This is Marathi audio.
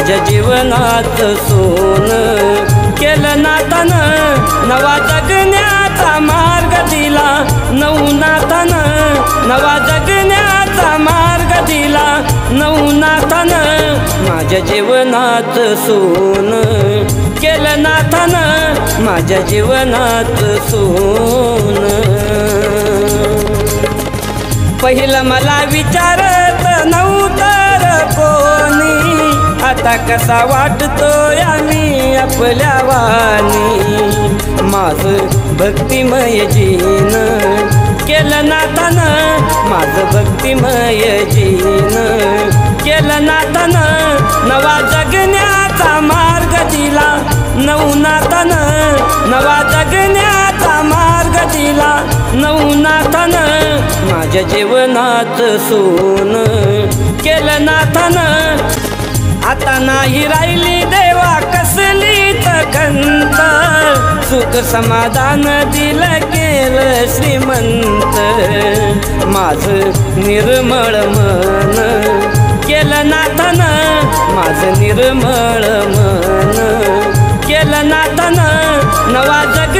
माझ्या जीवनात सोन केलं नाथानं, नवा जगण्याचा मार्ग दिला नवनाथानं, नवा जगण्याचा मार्ग दिला नवनाथानं, माझ्या जीवनात सोन केलं नाथानं, माझ्या जीवनात सोन। पहिलं मला विचारत नव्हतं कोणी, आता कसा वाटतोय आम्ही आपल्या वाणी। माझं भक्तिमय जीवन केलं नाथानं, माझं भक्तिमय जीवन केलं नाथानं, नवा जगण्याचा मार्ग दिला नवनाथानं, नवा जगण्याचा मार्ग दिला नवनाथानं, माझ्या जीवनात सोन केलं नाथानं। आता नाही राहिली देवा कसलीच खंत, सुख समाधान दिलं केलं श्रीमंत, माझं निर्मळ मन केलं नाथानं, माझं निर्मळ मन केलं नाथानं, नवा जग